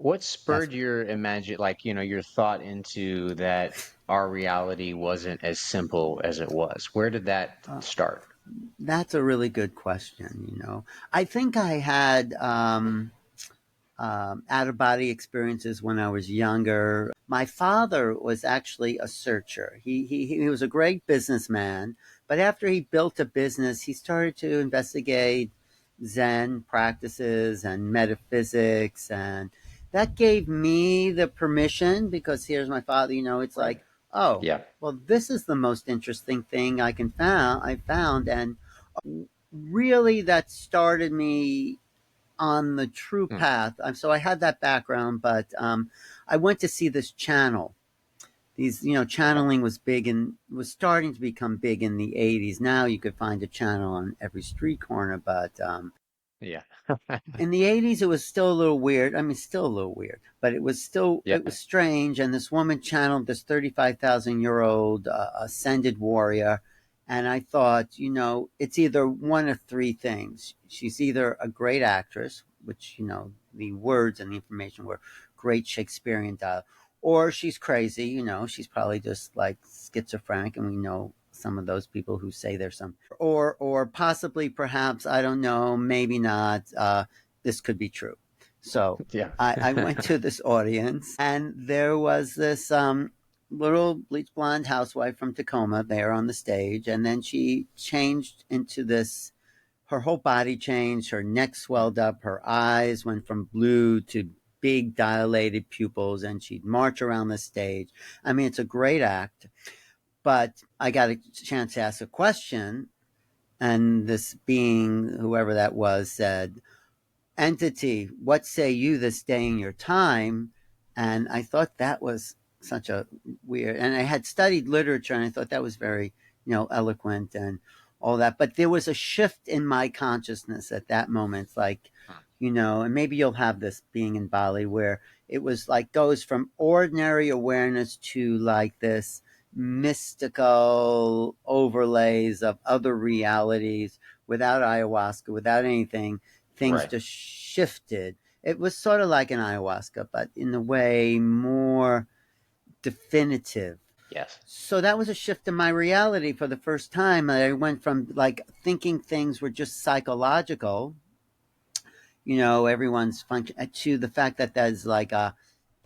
What That's spurred your your thought into that our reality wasn't as simple as it was? Where did that uh, start? that's a really good question. I think I had out of body experiences when I was younger. My father was actually a searcher. He was a great businessman, but after he built a business, he started to investigate Zen practices and metaphysics, and that gave me the permission because here's my father. It's Right. like, oh, Yeah. well, this is the most interesting thing I found, and really that started me on the true Hmm. path. So I had that background, but I went to see this channel. Okay. Channeling was big and was starting to become big in the 80s. Now you could find a channel on every street corner, but Yeah. in the 80s, it was still a little weird. I mean, still a little weird, but Yeah. it was strange. And this woman channeled this 35,000-year-old ascended warrior. And I thought, it's either one of three things. She's either a great actress, which, the words and the information were great Shakespearean dialogue, or she's crazy. She's probably just like schizophrenic. And we know some of those people who say there's some, or possibly, perhaps, I don't know, maybe not. This could be true. So Yeah. I went to this audience, and there was this little bleach blonde housewife from Tacoma there on the stage. And then she changed into this, her whole body changed, her neck swelled up, her eyes went from blue to big dilated pupils, and she'd march around the stage. I mean, it's a great act, but I got a chance to ask a question, and this being, whoever that was, said, "Entity, what say you this day in your time?" And I thought that was such a weird, and I had studied literature, and I thought that was very, eloquent and all that. But there was a shift in my consciousness at that moment. It's like, and maybe you'll have this being in Bali, where it was like goes from ordinary awareness to like this mystical overlays of other realities without ayahuasca, without anything. Things Right. just shifted. It was sort of like an ayahuasca, but in a way more definitive. Yes. So that was a shift in my reality for the first time. I went from like thinking things were just psychological, everyone's function, to the fact that there's like a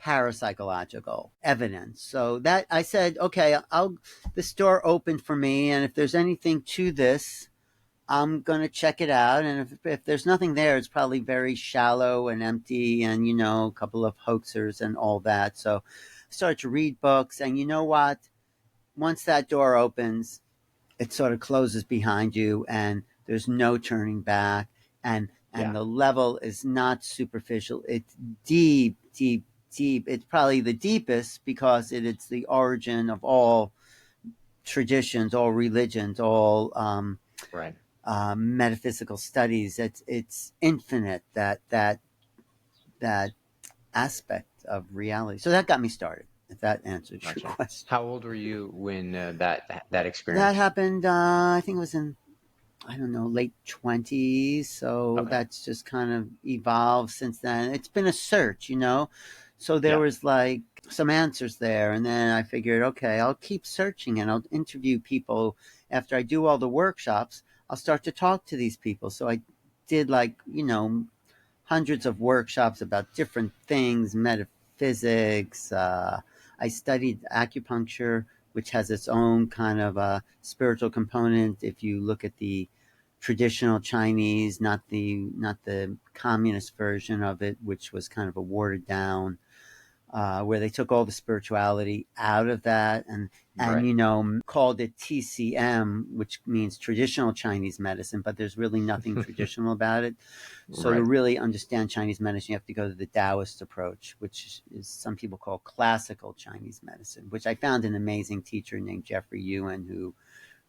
parapsychological evidence. So that I said, okay, this door opened for me, and if there's anything to this, I'm going to check it out. And if there's nothing there, it's probably very shallow and empty, and, a couple of hoaxers and all that. So I started to read books. And you know what? Once that door opens, it sort of closes behind you, and there's no turning back. And Yeah. the level is not superficial. It's deep, deep, deep. It's probably the deepest because it's the origin of all traditions, all religions, all Right. metaphysical studies. It's infinite, that aspect of reality. So that got me started. If that answers your Gotcha. question, How old were you when that that experience? happened. I think it was in, I don't know, late 20s. So Okay. that's just kind of evolved since then. It's been a search, So there Yeah. was like some answers there, and then I figured, okay, I'll keep searching, and I'll interview people after I do all the workshops. I'll start to talk to these people. So I did, like, hundreds of workshops about different things, metaphysics. I studied acupuncture, which has its own kind of a spiritual component. If you look at the traditional Chinese, not the communist version of it, which was kind of a watered down, where they took all the spirituality out of that, and Right. called it TCM, which means traditional Chinese medicine, but there's really nothing traditional about it. So to Right. really understand Chinese medicine, you have to go to the Taoist approach, which is some people call classical Chinese medicine, which I found an amazing teacher named Jeffrey Ewan,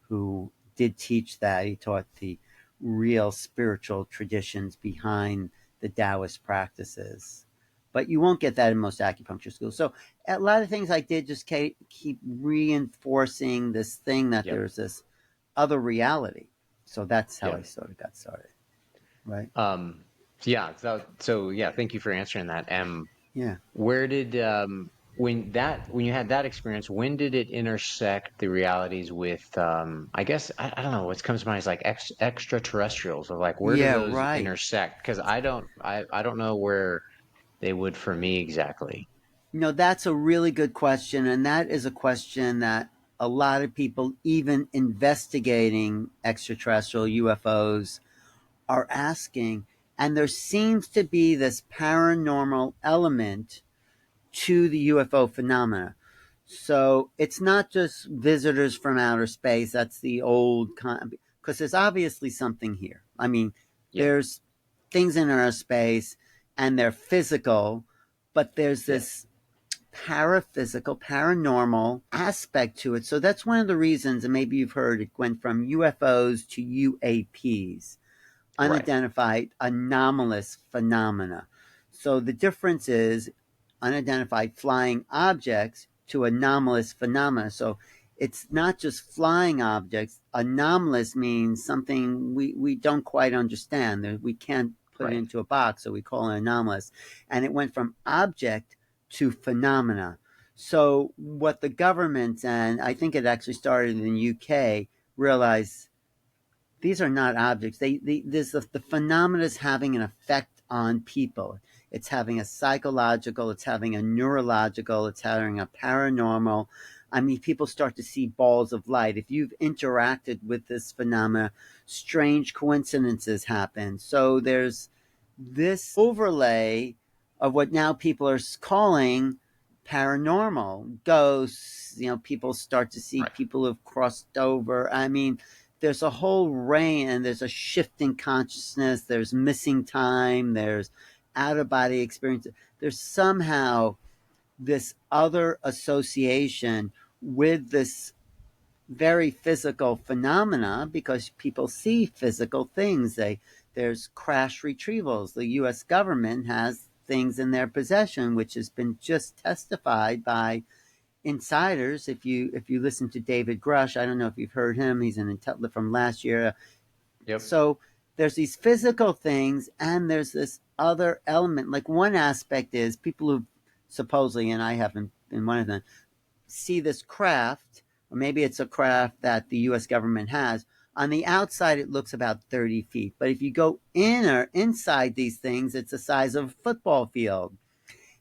who did teach that. He taught the real spiritual traditions behind the Taoist practices. But you won't get that in most acupuncture schools. So a lot of things I did just keep reinforcing this thing that Yep. there's this other reality. So that's how I Yep. sort of got started, right? Yeah. So yeah, thank you for answering that. Yeah. Where did when you had that experience, when did it intersect the realities with I guess I don't know what comes to mind is like extraterrestrials, or like where do Yeah, those right. intersect? Because I don't know where they would for me exactly. That's a really good question. And that is a question that a lot of people, even investigating extraterrestrial UFOs, are asking. And there seems to be this paranormal element to the UFO phenomena. So it's not just visitors from outer space. That's the old because there's obviously something here. I mean, Yeah, there's things in our space and they're physical, but there's yeah, this paraphysical, paranormal aspect to it. So that's one of the reasons, and maybe you've heard it went from UFOs to UAPs, right, unidentified anomalous phenomena. So the difference is unidentified flying objects to anomalous phenomena. So it's not just flying objects. Anomalous means something we don't quite understand. We can't put it right, into a box, so we call it anomalous. And it went from object to phenomena. So what the government, and I think it actually started in the UK, realized these are not objects. The phenomena is having an effect on people. It's having a psychological, it's having a neurological, it's having a paranormal. I mean, people start to see balls of light. If you've interacted with this phenomena, strange coincidences happen. So there's this overlay of what now people are calling paranormal ghosts. People start to see right, people who've crossed over. I mean, there's a whole range, and there's a shift in consciousness, there's missing time, there's out of body experience. There's somehow this other association with this very physical phenomena because people see physical things. There's crash retrievals. The US government has things in their possession which has been just testified by insiders. If you listen to David Grush, I don't know if you've heard him. He's an intel from last year. yep, So there's these physical things, and there's this other element. Like one aspect is people who supposedly, and I haven't been one of them, see this craft, or maybe it's a craft that the U.S. government has. On the outside, it looks about 30 feet, but if you go inside these things, it's the size of a football field.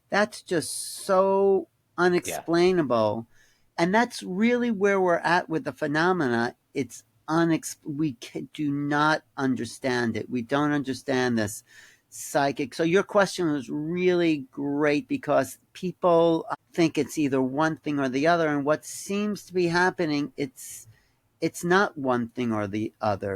That's just so yeah, unexplainable. And that's really where we're at with the phenomena. It's we do not understand it. We don't understand this psychic. So your question was really great because people think it's either one thing or the other, and what seems to be happening, it's not one thing or the other.